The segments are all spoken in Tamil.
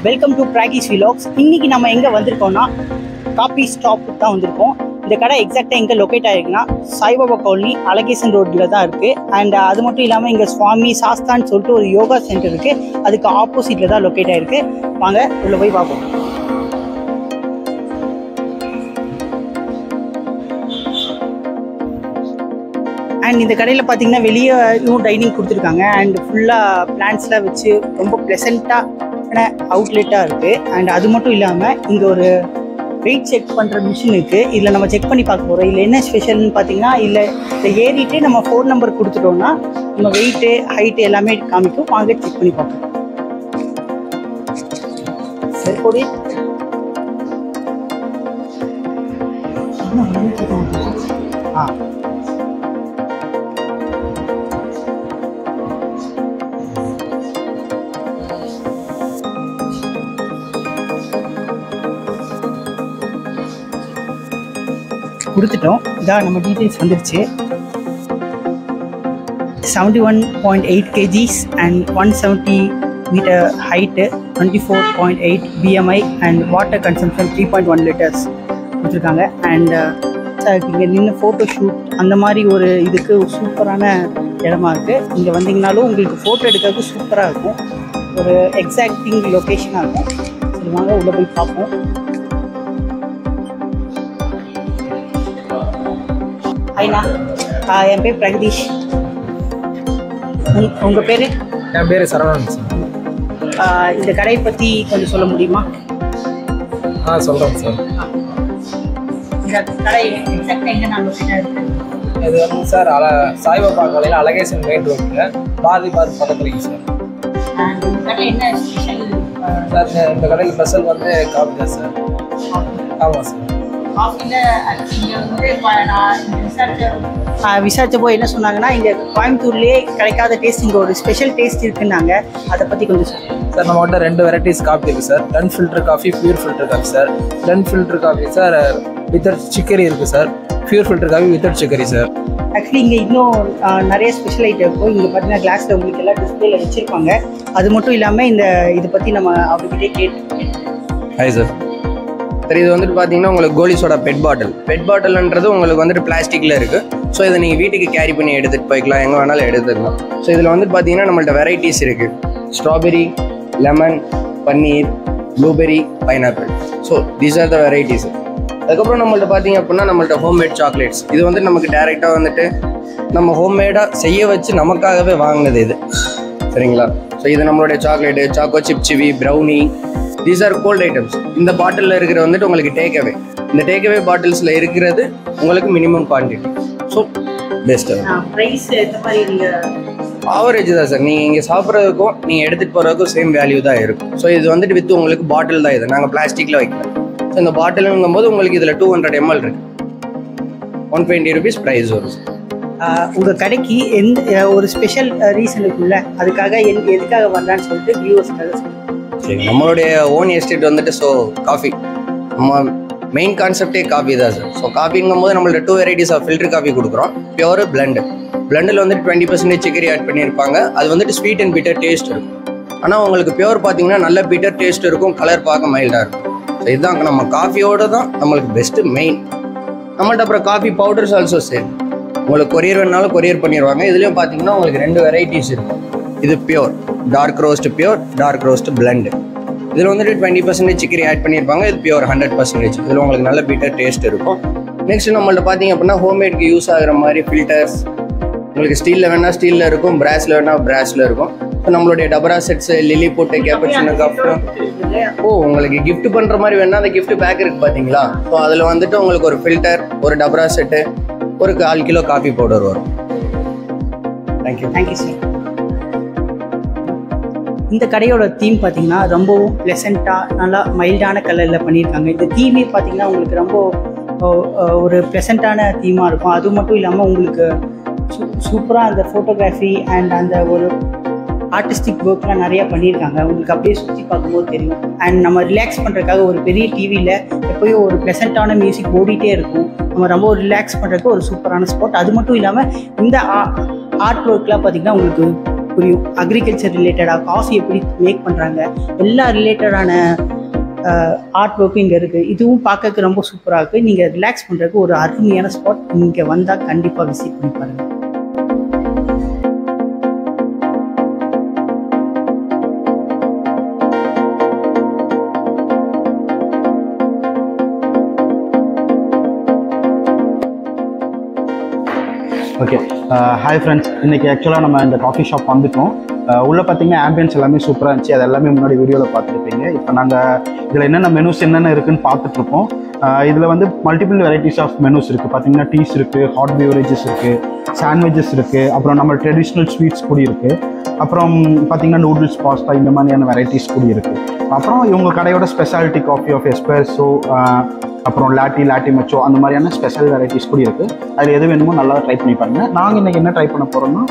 Welcome to பிராகிஸ் vlogs. இன்னைக்கு நம்ம எங்கே வந்திருக்கோம்னா காப்பி ஸ்டாப் தான் வந்திருக்கோம். இந்த கடை எக்ஸாக்டாக எங்கே லொக்கேட் ஆகிருக்குன்னா சாய்பாபா காலனி அலகேசன் ரோட்டில் தான் இருக்குது. அண்ட் அது மட்டும் இல்லாமல் இங்கே சுவாமி சாஸ்தான்னு சொல்லிட்டு ஒரு யோகா சென்டர் இருக்குது, அதுக்கு ஆப்போசிட்டில் தான் லொக்கேட் ஆகிருக்கு. வாங்க உள்ளே போய் பார்ப்போம். அண்ட் இந்த கடையில் பார்த்தீங்கன்னா வெளியே டைனிங் கொடுத்துருக்காங்க. அண்ட் ஃபுல்லாக பிளான்ஸ்லாம் வச்சு ரொம்ப ப்ளசண்ட்டான அவுட்லெட்டாக இருக்குது. அண்ட் அது மட்டும் இல்லாமல் இங்கே ஒரு வெயிட் செக் பண்ணுற மிஷின் இருக்குது. இதில் நம்ம செக் பண்ணி பார்க்க போகிறோம். இதில் என்ன ஸ்பெஷல்னு பார்த்தீங்கன்னா, இதில் ஏறிட்டு நம்ம ஃபோன் நம்பர் கொடுத்துட்டோம்னா நம்ம வெயிட்டு ஹைட்டு எல்லாமே காமிக்கும். வாங்க செக் பண்ணி பார்ப்போம். சரி போடி கொடுத்துட்டோம். இதான் நம்ம டீட்டெயில்ஸ் வந்துருச்சு. 71.8 kgs and 170 meter height, 24.8 BMI and water consumption 3.1 liters கொடுத்துருக்காங்க. அண்ட் இங்கே நின்று ஃபோட்டோ ஷூட் அந்த மாதிரி ஒரு இதுக்கு சூப்பரான இடமா இருக்குது. இங்கே வந்தீங்கனாலும் உங்களுக்கு ஃபோட்டோ எடுக்கிறதுக்கு சூப்பராக இருக்கும். ஒரு எக்ஸாக்டிங் லொக்கேஷனாக இருக்கும். சரி வாங்க உள்ளே போய் பார்ப்போம். ஐயா, என் பேர் பிரகதீஷ். உங்கள் பேர்? என் பேர் சரவணன் சார். இந்த கடையை பற்றி கொஞ்சம் சொல்ல முடியுமா? சொல்கிறேன் சார். இந்த கடை எக்ஸாக்டாக எங்கே நான் லொக்கேட்டாக இருக்குது? இது வந்து சார் சாய்பாபா காலையில் அலகேசன் மெயின் ரோட்டில் பாதி பக்கத்துலைங்க சார். இந்த கடை என்ன ஸ்பெஷல் சார்? இந்த கடையில் ஸ்பெஷல் வந்து காஃபி தான் சார். ஆமாம் சார். விசாரிச்சப்போ என்ன சொன்னாங்கன்னா, இங்கே கோயம்புத்தூர்லேயே கிடைக்காத டேஸ்ட் இங்கே ஒரு ஸ்பெஷல் டேஸ்ட் இருக்குன்னாங்க. அதை பற்றி கொஞ்சம் சார். நம்மகிட்ட 2 வெரைட்டிஸ் காஃபி இருக்குது சார். டன் filter coffee, pure filter coffee sir. டன் filter coffee sir without chicory இருக்குது sir. Pure filter coffee without chicory sir. Actually இங்கே இன்னும் நிறைய ஸ்பெஷல் ஐட்டம் இருக்கும். இங்கே பார்த்தீங்கன்னா கிளாஸில் உங்களுக்கு எல்லாம் டிஸ்பிளேல வச்சுருப்பாங்க. அது மட்டும் இல்லாமல் இதை பற்றி நம்ம அவர்கிட்டே கேட்டு. Hi sir. சரி, இது வந்துட்டு பார்த்தீங்கன்னா உங்களுக்கு கோலி சோடா பெட் பாட்டில்ன்றது உங்களுக்கு வந்துட்டு பிளாஸ்டிக்கில் இருக்குது. ஸோ இதை நீங்கள் வீட்டுக்கு கேரி பண்ணி எடுத்துகிட்டு போய்க்கலாம், எங்கே வேணாலும் எடுத்துக்கலாம். ஸோ இதில் வந்துட்டு பார்த்தீங்கன்னா நம்மள்ட்ட வெரைட்டிஸ் இருக்குது. ஸ்ட்ராபெரி, லெமன், பன்னீர், blueberry, pineapple. So these are the varieties. அதுக்கப்புறம் நம்மள்ட்ட பார்த்தீங்க அப்படின்னா நம்மள்ட்ட ஹோம்மேட் சாக்லேட்ஸ். இது வந்துட்டு நமக்கு டேரெக்டாக வந்துட்டு நம்ம ஹோம்மேடாக செய்ய வச்சு நமக்காகவே வாங்கினது இது, சரிங்களா? ஸோ இது நம்மளுடைய சாக்லேட்டு, சாக்கோ சிப் சிவி, brownie, these are cold items. இந்த பாட்டிலில் இருக்கிற வந்துட்டு உங்களுக்கு டேக்அவே. இந்த டேக்அவே பாட்டில்ஸில் இருக்கிறது உங்களுக்கு மினிமம் குவான்டிட்டி. ஸோ பெஸ்ட்டாக ஆவரேஜ் தான் சார். நீங்கள் இங்கே சாப்பிட்றதுக்கும் நீங்கள் எடுத்துகிட்டு போகிறதுக்கும் சேம் வேல்யூ தான் இருக்கும். ஸோ இது வந்துட்டு வித் உங்களுக்கு பாட்டில் தான். இது நாங்கள் பிளாஸ்டிக்கில் வைக்கல. ஸோ இந்த பாட்டிலுங்கும் போது உங்களுக்கு இதில் 200 ml இருக்குது. 120 rupees ப்ரைஸ் வரும். உங்கள் கடைக்கு ஒரு ஸ்பெஷல் ரீசன் இருக்குல்ல, அதுக்காக எதுக்காக வரலான்னு சொல்லிட்டு வியூவர்ஸ்க்காக சொல்லுங்கள். சரி, நம்மளுடைய ஓன் எஸ்டேட் வந்துட்டு ஸோ காஃபி, நம்ம மெயின் கான்செப்டே காஃபி தான் சார். ஸோ காஃபிங்கும் போது நம்மள்ட்ட 2 வெரைட்டிஸ் ஆஃப் ஃபில்டர் காஃபி கொடுக்குறோம். பியூர், பிளண்டில் வந்துட்டு 20% சிக்கரி ஆட் பண்ணியிருப்பாங்க. அது வந்துட்டு ஸ்வீட் அண்ட் பிட்டர் டேஸ்ட் இருக்கும். ஆனால் உங்களுக்கு பியூர் பார்த்தீங்கன்னா நல்ல பிட்டர் டேஸ்ட் இருக்கும், கலர் பார்க்க மைல்டாக இருக்கும். ஸோ இதுதான் நம்ம காஃபியோடு தான் நம்மளுக்கு பெஸ்ட்டு மெயின். நம்மள்ட்ட அப்புறம் காஃபி பவுடர்ஸ் ஆல்சோ சேம். உங்களுக்கு கொரியர் வேணாலும் கொரியர் பண்ணிடுவாங்க. இதுலேயும் பார்த்தீங்கன்னா உங்களுக்கு 2 வெரைட்டிஸ் இருக்கும். இது pure, dark roast pure, dark roast blend. இதில் வந்துட்டு 20% சிக்கரி ஆட் பண்ணியிருப்பாங்க. இது பியூர் 100%. இதில் உங்களுக்கு நல்ல பீட்டர் டேஸ்ட் இருக்கும். நெக்ஸ்ட் நம்மள்ட்ட பார்த்தீங்க அப்படின்னா ஹோம்மேட்க்கு யூஸ் ஆகிற மாதிரி ஃபில்டர்ஸ் உங்களுக்கு ஸ்டீலில் வேணால் ஸ்டீலில் இருக்கும், பிராஸில் வேணால் பிராஸில் இருக்கும். ஸோ நம்மளுடைய டபரா செட்ஸு, லில்லி போட்டு, கேப்பச்சினோ காஃபி, உங்களுக்கு கிஃப்ட் பண்ணுற மாதிரி வேணால் அந்த கிஃப்ட் பேக் இருக்குது பார்த்தீங்களா? ஸோ அதில் வந்துட்டு உங்களுக்கு ஒரு ஃபில்டர், ஒரு டபரா செட்டு, ஒரு 1/4 கிலோ காஃபி பவுடர் வரும். Thank you sir. இந்த கடையோட தீம் பார்த்தீங்கன்னா ரொம்பவும் ப்ளசண்ட்டாக நல்லா மைல்டான கலரில் பண்ணியிருக்காங்க. இந்த தீமே பார்த்தீங்கன்னா உங்களுக்கு ரொம்ப ஒரு ப்ளசண்ட்டான தீமாக இருக்கும். அது மட்டும் இல்லாமல் உங்களுக்கு சூப்பராக அந்த ஃபோட்டோகிராஃபி அண்ட் அந்த ஒரு ஆர்டிஸ்டிக் ஒர்க்லாம் நிறையா பண்ணியிருக்காங்க. உங்களுக்கு அப்படியே சுற்றி பார்க்கும்போது தெரியும். அண்ட் நம்ம ரிலாக்ஸ் பண்ணுறதுக்காக ஒரு பெரிய டிவியில் எப்போயும் ஒரு ப்ளசண்ட்டான மியூசிக் ஓடிட்டே இருக்கும். நம்ம ரொம்ப ரிலாக்ஸ் பண்ணுறதுக்கு ஒரு சூப்பரான ஸ்பாட். அது மட்டும் இல்லாமல் இந்த ஆர்ட் ஒர்க்லாம் பார்த்திங்கன்னா உங்களுக்கு புரியும். அக்ரிகல்ச்சர் ரிலேட்டடாக காஃபி எப்படி மேக் பண்ணுறாங்க, எல்லா ரிலேட்டடான ஆர்ட் ஒர்க்கும் இங்கே இருக்குது. இதுவும் பார்க்கறதுக்கு ரொம்ப சூப்பராக இருக்குது. நீங்கள் ரிலாக்ஸ் பண்ணுறதுக்கு ஒரு அருமையான ஸ்பாட். இங்கே வந்தால் கண்டிப்பாக விசிட் பண்ணி பாருங்கள். Okay, hi friends. இன்றைக்கி ஆக்சுவலாக நம்ம இந்த காஃபி ஷாப் வந்துட்டோம். உள்ளே பார்த்தீங்கன்னா ஆம்பியன்ஸ் எல்லாமே சூப்பராக இருந்துச்சு. அது எல்லாமே முன்னாடி வீடியோவில் பார்த்துருப்பீங்க. இப்போ நாங்கள் இதில் என்னென்ன மெனூஸ் என்னென்ன இருக்குதுன்னு பார்த்துட்ருக்கோம். இதில் வந்து மல்டிபிள் வெரைட்டிஸ் ஆஃப் மெனூஸ் இருக்குது. பார்த்தீங்கன்னா டீஸ் இருக்குது, ஹாட் பிவரேஜஸ் இருக்குது, சாண்ட்விச்சஸ் இருக்குது, அப்புறம் நம்ம ட்ரெடிஷ்னல் ஸ்வீட்ஸ் கூட இருக்குது. அப்புறம் பார்த்தீங்கன்னா நூடுல்ஸ், பாஸ்தா, இந்த மாதிரியான வெரைட்டிஸ் கூட இருக்குது. அப்புறம் இவங்க கடையோட ஸ்பெஷாலிட்டி காஃபி ஆஃப் எஸ்பிரெஸோ, அப்புறம் லாட்டி மெச்சோ, அந்த மாதிரியான ஸ்பெஷல் வெரைட்டிஸ் கூட இருக்குது. அதில் எது வேணுமோ நல்லா ட்ரை பண்ணி பாருங்கள். நாங்கள் இன்றைக்கி என்ன ட்ரை பண்ண போகிறோம்னா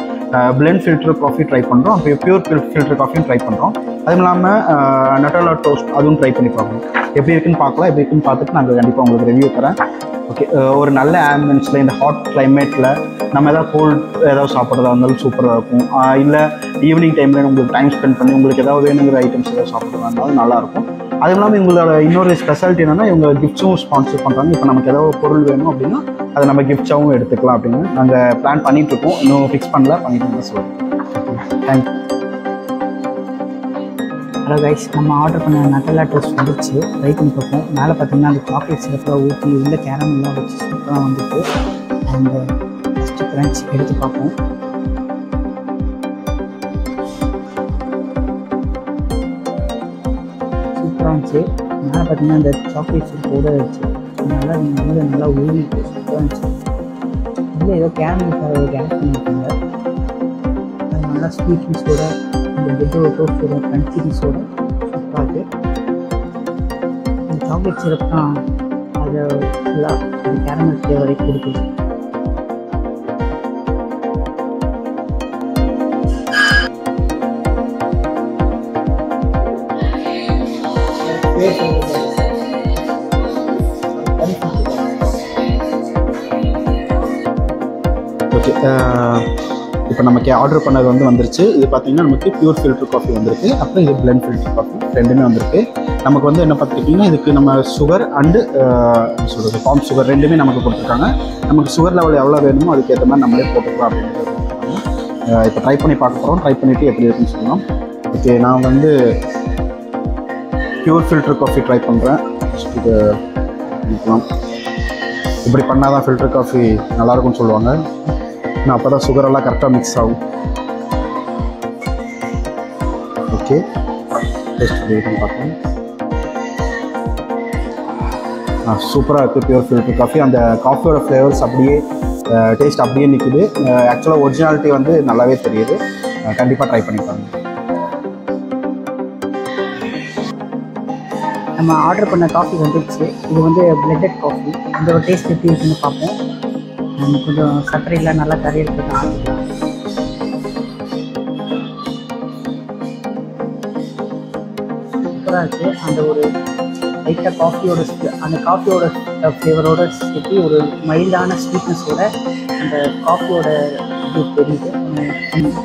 பிளெண்ட் ஃபில்டர் காஃபி ட்ரை பண்ணுறோம். அப்போ பியூர் ஃபில்டர் காஃபியும் ட்ரை பண்ணுறோம். அதுவும் இல்லாமல் நட்டோலா டோஸ்ட் அதுவும் ட்ரை பண்ணி பார்க்கணும். எப்படி இருக்குன்னு பார்க்கலாம். எப்படி இருக்குன்னு பார்த்துட்டு நாங்கள் கண்டிப்பாக உங்களுக்கு ரிவ்யூ தரேன். ஓகே, ஒரு நல்ல ஆம்பியன்ஸில் இந்த ஹாட் கிளைமேட்டில் நம்ம எதாவது கோல்ட் ஏதாவது சாப்பிட்றதா இருந்தாலும் சூப்பராக இருக்கும். இல்லை ஈவினிங் டைமில் உங்களுக்கு டைம் ஸ்பெண்ட் பண்ணி உங்களுக்கு ஏதாவது வேணுங்கிற ஐட்டம்ஸ் ஏதாவது சாப்பிட்றதா இருந்தாலும் நல்லாயிருக்கும். அதுவும் இல்லாமல் இவங்களோட இன்னொரு ஸ்பெஷாலிட்டி என்னென்னா இவங்க கிஃப்ட்ஸும் ஸ்பான்சர் பண்ணுறாங்க. இப்போ நமக்கு ஏதாவது பொருள் வேணும் அப்படின்னா அதை நம்ம கிஃப்ட்ஸாகவும் எடுத்துக்கலாம் அப்படின்னு நாங்கள் பிளான் பண்ணிகிட்ருக்கோம். இன்னும் ஃபிக்ஸ் பண்ணல, பண்ணிட்டு சொல்லுவோம். தேங்க்யூ. ஹலோ கைஸ், நம்ம ஆர்டர் பண்ண நட்டலா டோஸ்ட் வந்துச்சு. ட்ரை பண்ணி பார்ப்போம். மேலே பார்த்தீங்கன்னா அந்த சாக்லேட் சிறப்பாக ஊற்றி உள்ள கேரமெல்லாம் வச்சு சூப்பராக வந்துட்டு அந்த ஃபஸ்ட்டு கிரன்ச் எடுத்து பார்ப்போம். சூப்பராக இருந்துச்சு. மேலே பார்த்தீங்கன்னா அந்த சாக்லேட் சிறப்போட இருந்துச்சு. நல்லா நல்லா ஊறிட்டு சூப்பராக இருந்துச்சு. இல்லை ஏதோ கேரமல் கேரட் பண்ணியிருக்காங்க. அது நல்லா ஸ்வீட்னஸோட இந்த பிரெட்டோட டோஸ்டோட கன்சிடிஸோட சூப்பராக இருக்குது. இந்த சாக்லேட் சிரப் தான் அதை ஃபுல்லாக அந்த கேரமல் ஃப்ளேவரை கொடுக்குது. ஓகே, இப்போ நமக்கு ஆர்டர் பண்ணது வந்துருச்சு. இது பார்த்தீங்கன்னா நமக்கு பியூர் ஃபில்டர் காஃபி வந்திருக்கு. அப்புறம் இது பிளெண்ட் ஃபில்டர் காஃபி ரெண்டுமே வந்திருக்கு. நமக்கு என்ன பார்த்துக்கிட்டிங்கன்னா இதுக்கு நம்ம சுகர் அண்டு சொல்கிறது பாம் சுகர் ரெண்டுமே நமக்கு கொடுத்துருக்காங்க. நமக்கு சுகர் லெவல் எவ்வளோ வேணுமோ அதுக்கேற்ற மாதிரி நம்மளே போட்டுக்கலாம் அப்படின்னு இப்போ ட்ரை பண்ணி பார்க்க போகிறோம். ட்ரை பண்ணிவிட்டு எப்படி இருக்குன்னு சொல்லலாம். ஓகே, நான் பியூர் ஃபில்டர் காஃபி ட்ரை பண்ணுறேன். இது பண்ணிக்கலாம். இப்படி பண்ணால் தான் ஃபில்டர் காஃபி நல்லாயிருக்கும்னு சொல்லுவாங்க. நான் அப்போ தான் சுகரெல்லாம் கரெக்டாக மிக்ஸ் ஆகும். ஓகே, டேஸ்ட் பண்ணிட்டு பார்ப்போம். சூப்பராக இருக்குது பியூர் ஃபில்டர் காஃபி. அந்த காஃபியோட ஃப்ளேவர்ஸ் அப்படியே டேஸ்ட் அப்படியே நிற்குது. ஆக்சுவலாக ஒரிஜினாலிட்டி நல்லாவே தெரியுது. கண்டிப்பாக ட்ரை பண்ணி பாருங்கள். நம்ம ஆர்டர் பண்ண காஃபி வந்துடுச்சு. இது பிளெண்டட் காஃபி. அதோட டேஸ்ட் எப்படி இருக்குன்னு பார்ப்போம். கொஞ்சம் சர்க்கரையெல்லாம் நல்லா கரையிறது ஆரம்பிக்கலாம். சூப்பராக இருக்குது. அந்த ஒரு லைட்டாக காஃபியோட ஃப்ளேவரோட சேர்த்து ஒரு மைல்டான ஸ்வீட்னஸோட அந்த காஃபியோட இது தெரியுது.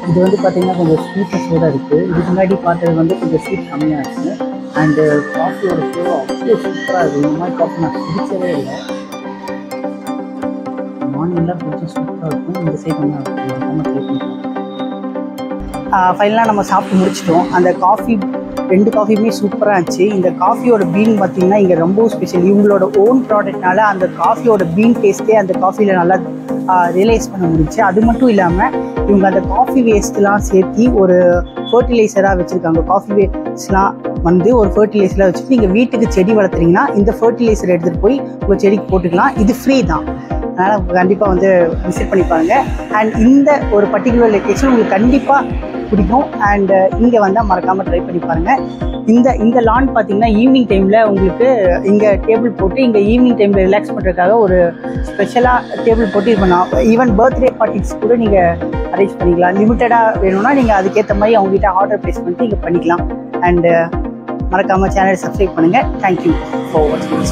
இது பார்த்திங்கன்னா கொஞ்சம் ஸ்வீட்னஸோடு இருக்குது. இதுக்கு முன்னாடி பார்த்தது கொஞ்சம் ஸ்வீட் கம்மியாக இருக்குது. அண்டு காஃபியோட ஃப்ளேவர் அவ்வளோ சூப்பராக இருக்குது. இந்த மாதிரி காஃபி நான் குடிச்சதே இல்லை. மார்னிங்லாம் கொஞ்சம் சூப்பராக இருக்கும். இந்த சைடு நம்ம ட்ரை பண்ணுறோம். ஃபைனலாக நம்ம சாப்பிட்டு முடிச்சிட்டோம். அந்த காஃபி 2 காஃபியுமே சூப்பராக இருந்துச்சு. இந்த காஃபியோட பீன் பார்த்திங்கன்னா இங்கே ரொம்ப ஸ்பெஷல். இவங்களோட ஓன் ப்ராடக்ட்னால அந்த காஃபியோட பீன் டேஸ்ட்டே அந்த காஃபியில் நல்லா ரியலைஸ் பண்ண முடிஞ்சிச்சு. அது மட்டும் இல்லாமல் இவங்க அந்த காஃபி வேஸ்ட்லாம் சேர்த்து ஒரு ஃபர்டிலைசராக வச்சுருக்காங்க. காஃபி வேஸ்ட்லாம் ஒரு ஃபர்டிலைசராக வச்சுட்டு நீங்கள் வீட்டுக்கு செடி வளர்த்துறீங்கன்னா இந்த ஃபர்டிலைசர் எடுத்துகிட்டு போய் உங்கள் செடிக்கு போட்டுக்கலாம். இது ஃப்ரீ தான். அதனால் கண்டிப்பாக விசிட் பண்ணி பாருங்கள். அண்ட் இந்த ஒரு பர்டிகுலர் லொக்கேஷன் உங்களுக்கு கண்டிப்பாக பிடிக்கும். அண்டு இங்கே வந்தால் மறக்காமல் ட்ரை பண்ணி பாருங்கள். இந்த லான் பார்த்தீங்கன்னா ஈவினிங் டைமில் உங்களுக்கு இங்கே டேபிள் போட்டு இங்கே ஈவினிங் டைமில் ரிலாக்ஸ் பண்ணுறதுக்காக ஒரு ஸ்பெஷலாக டேபிள் போட்டு இது பண்ணலாம். ஈவன் பர்த்டே பார்ட்டிஸ் கூட நீங்கள் அரேஞ்ச் பண்ணிக்கலாம். லிமிட்டடாக வேணும்னா நீங்கள் அதுக்கேற்ற மாதிரி அவங்ககிட்ட ஆர்டர் ப்ளேஸ் பண்ணிட்டு இங்கே பண்ணிக்கலாம். அண்டு மறக்காமல் சேனலை சப்ஸ்கிரைப் பண்ணுங்கள். தேங்க்யூ ஃபார் வாட்சிங்.